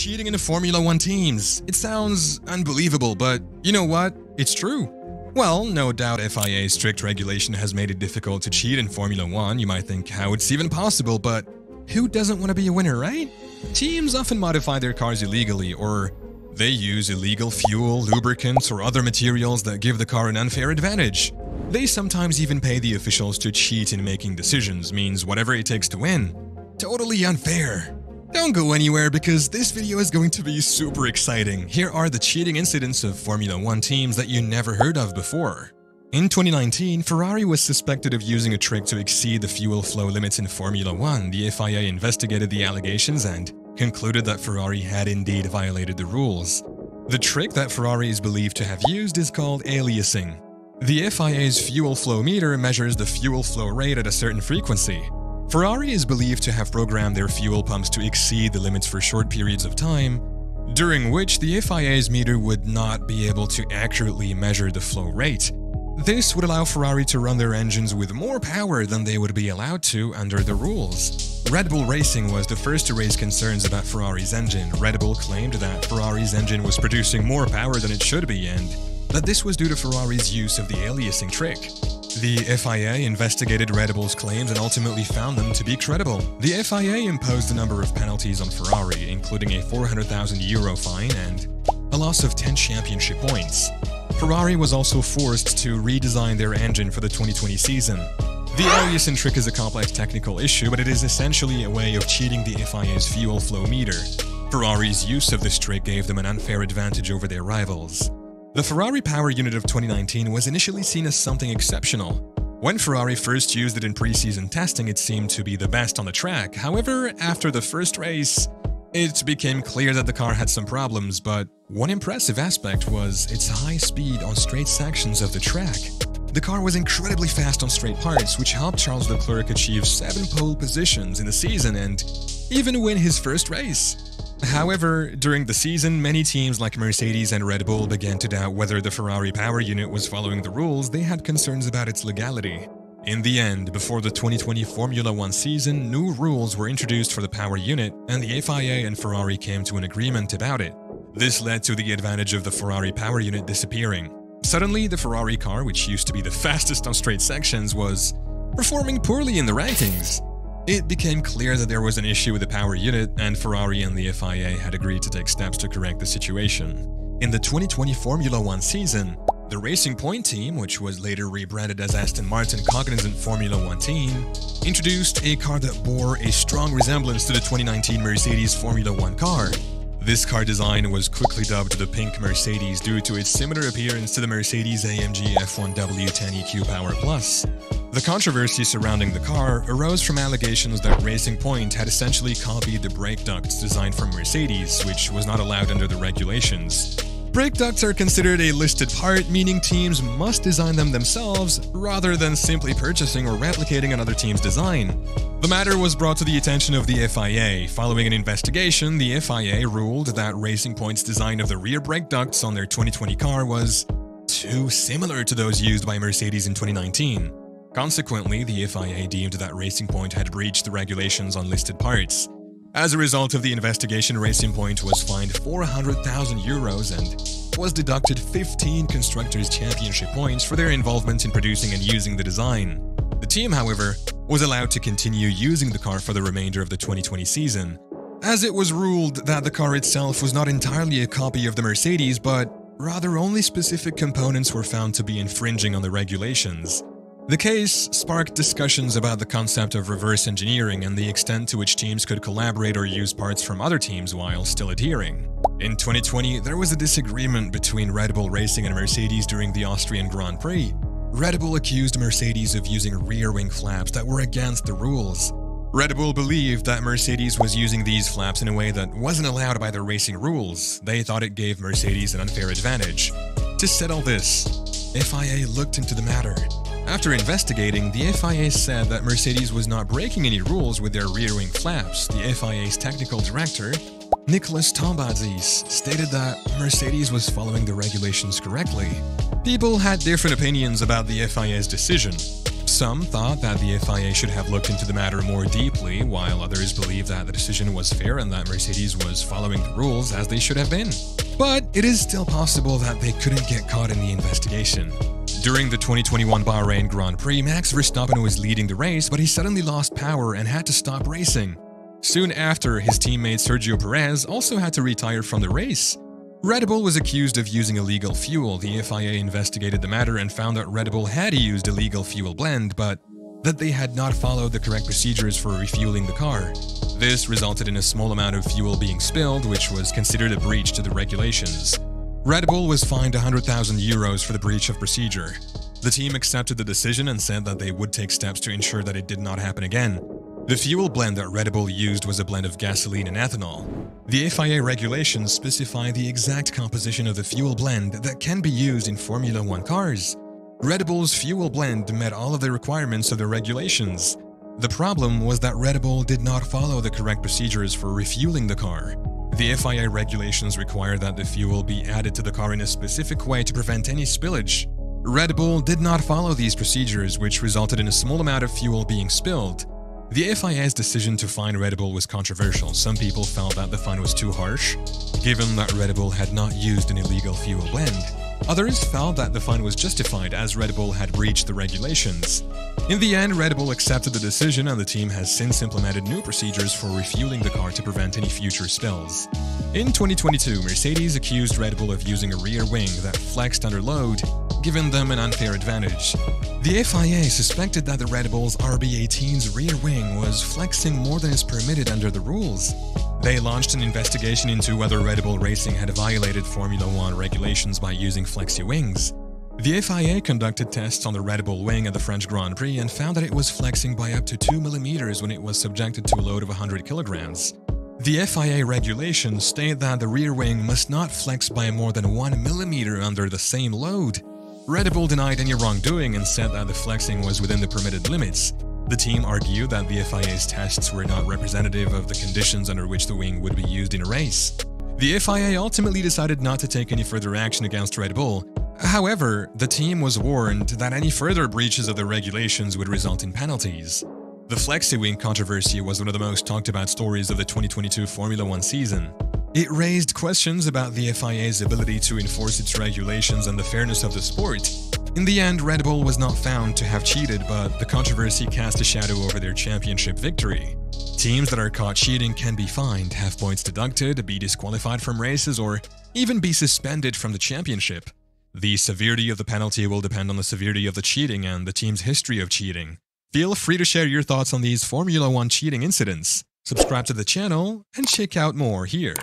cheating in the Formula 1 teams. It sounds unbelievable, but you know what? It's true. Well, no doubt FIA's strict regulation has made it difficult to cheat in Formula 1. You might think how it's even possible, but who doesn't want to be a winner, right? Teams often modify their cars illegally, or they use illegal fuel, lubricants, or other materials that give the car an unfair advantage. They sometimes even pay the officials to cheat in making decisions, means whatever it takes to win. Totally unfair. Don't go anywhere because this video is going to be super exciting. Here are the cheating incidents of Formula 1 teams that you never heard of before. In 2019, Ferrari was suspected of using a trick to exceed the fuel flow limits in Formula 1. The FIA investigated the allegations and concluded that Ferrari had indeed violated the rules. The trick that Ferrari is believed to have used is called aliasing. The FIA's fuel flow meter measures the fuel flow rate at a certain frequency. Ferrari is believed to have programmed their fuel pumps to exceed the limits for short periods of time, during which the FIA's meter would not be able to accurately measure the flow rate. This would allow Ferrari to run their engines with more power than they would be allowed to under the rules. Red Bull Racing was the first to raise concerns about Ferrari's engine. Red Bull claimed that Ferrari's engine was producing more power than it should be and that this was due to Ferrari's use of the aliasing trick. The FIA investigated Red Bull's claims and ultimately found them to be credible. The FIA imposed a number of penalties on Ferrari, including a €400,000 fine and a loss of 10 championship points. Ferrari was also forced to redesign their engine for the 2020 season. The aliasing trick is a complex technical issue, but it is essentially a way of cheating the FIA's fuel flow meter. Ferrari's use of this trick gave them an unfair advantage over their rivals. The Ferrari power unit of 2019 was initially seen as something exceptional. When Ferrari first used it in pre-season testing, it seemed to be the best on the track. However, after the first race, it became clear that the car had some problems, but one impressive aspect was its high speed on straight sections of the track. The car was incredibly fast on straight parts, which helped Charles Leclerc achieve 7 pole positions in the season and even win his first race. However, during the season, many teams like Mercedes and Red Bull began to doubt whether the Ferrari power unit was following the rules. They had concerns about its legality. In the end, before the 2020 Formula 1 season, new rules were introduced for the power unit, and the FIA and Ferrari came to an agreement about it. This led to the advantage of the Ferrari power unit disappearing. Suddenly, the Ferrari car, which used to be the fastest on straight sections, was performing poorly in the rankings. It became clear that there was an issue with the power unit, and Ferrari and the FIA had agreed to take steps to correct the situation. In the 2020 Formula 1 season, the Racing Point team, which was later rebranded as Aston Martin Cognizant Formula 1 team, introduced a car that bore a strong resemblance to the 2019 Mercedes Formula 1 car. This car design was quickly dubbed the Pink Mercedes due to its similar appearance to the Mercedes-AMG F1W10 EQ Power Plus. The controversy surrounding the car arose from allegations that Racing Point had essentially copied the brake ducts designed from Mercedes, which was not allowed under the regulations. Brake ducts are considered a listed part, meaning teams must design them themselves rather than simply purchasing or replicating another team's design. The matter was brought to the attention of the FIA. Following an investigation, the FIA ruled that Racing Point's design of the rear brake ducts on their 2020 car was too similar to those used by Mercedes in 2019. Consequently, the FIA deemed that Racing Point had breached the regulations on listed parts. As a result of the investigation, Racing Point was fined €400,000 and was deducted 15 Constructors' Championship points for their involvement in producing and using the design. The team, however, was allowed to continue using the car for the remainder of the 2020 season, as it was ruled that the car itself was not entirely a copy of the Mercedes, but rather only specific components were found to be infringing on the regulations. The case sparked discussions about the concept of reverse engineering and the extent to which teams could collaborate or use parts from other teams while still adhering. In 2020, there was a disagreement between Red Bull Racing and Mercedes during the Austrian Grand Prix. Red Bull accused Mercedes of using rear wing flaps that were against the rules. Red Bull believed that Mercedes was using these flaps in a way that wasn't allowed by the racing rules. They thought it gave Mercedes an unfair advantage. To settle this, FIA looked into the matter. After investigating, the FIA said that Mercedes was not breaking any rules with their rear wing flaps. The FIA's technical director, Nicolas Tombazis, stated that Mercedes was following the regulations correctly. People had different opinions about the FIA's decision. Some thought that the FIA should have looked into the matter more deeply, while others believed that the decision was fair and that Mercedes was following the rules as they should have been. But it is still possible that they couldn't get caught in the investigation. During the 2021 Bahrain Grand Prix, Max Verstappen was leading the race, but he suddenly lost power and had to stop racing. Soon after, his teammate Sergio Perez also had to retire from the race. Red Bull was accused of using illegal fuel. The FIA investigated the matter and found that Red Bull had used illegal fuel blend, but that they had not followed the correct procedures for refueling the car. This resulted in a small amount of fuel being spilled, which was considered a breach to the regulations. Red Bull was fined €100,000 for the breach of procedure. The team accepted the decision and said that they would take steps to ensure that it did not happen again. The fuel blend that Red Bull used was a blend of gasoline and ethanol. The FIA regulations specify the exact composition of the fuel blend that can be used in Formula 1 cars. Red Bull's fuel blend met all of the requirements of the regulations. The problem was that Red Bull did not follow the correct procedures for refueling the car. The FIA regulations require that the fuel be added to the car in a specific way to prevent any spillage. Red Bull did not follow these procedures, which resulted in a small amount of fuel being spilled. The FIA's decision to fine Red Bull was controversial. Some people felt that the fine was too harsh, given that Red Bull had not used an illegal fuel blend. Others felt that the fine was justified as Red Bull had breached the regulations. In the end, Red Bull accepted the decision and the team has since implemented new procedures for refueling the car to prevent any future spills. In 2022, Mercedes accused Red Bull of using a rear wing that flexed under load, giving them an unfair advantage. The FIA suspected that the Red Bull's RB18's rear wing was flexing more than is permitted under the rules. They launched an investigation into whether Red Bull Racing had violated Formula 1 regulations by using flexi wings. The FIA conducted tests on the Red Bull wing at the French Grand Prix and found that it was flexing by up to 2 mm when it was subjected to a load of 100 kilograms. The FIA regulations state that the rear wing must not flex by more than 1 mm under the same load. Red Bull denied any wrongdoing and said that the flexing was within the permitted limits. The team argued that the FIA's tests were not representative of the conditions under which the wing would be used in a race. The FIA ultimately decided not to take any further action against Red Bull. However, the team was warned that any further breaches of the regulations would result in penalties. The flexi-wing controversy was one of the most talked about stories of the 2022 Formula 1 season. It raised questions about the FIA's ability to enforce its regulations and the fairness of the sport. In the end, Red Bull was not found to have cheated, but the controversy cast a shadow over their championship victory. Teams that are caught cheating can be fined, have points deducted, be disqualified from races, or even be suspended from the championship. The severity of the penalty will depend on the severity of the cheating and the team's history of cheating. Feel free to share your thoughts on these Formula 1 cheating incidents. Subscribe to the channel and check out more here.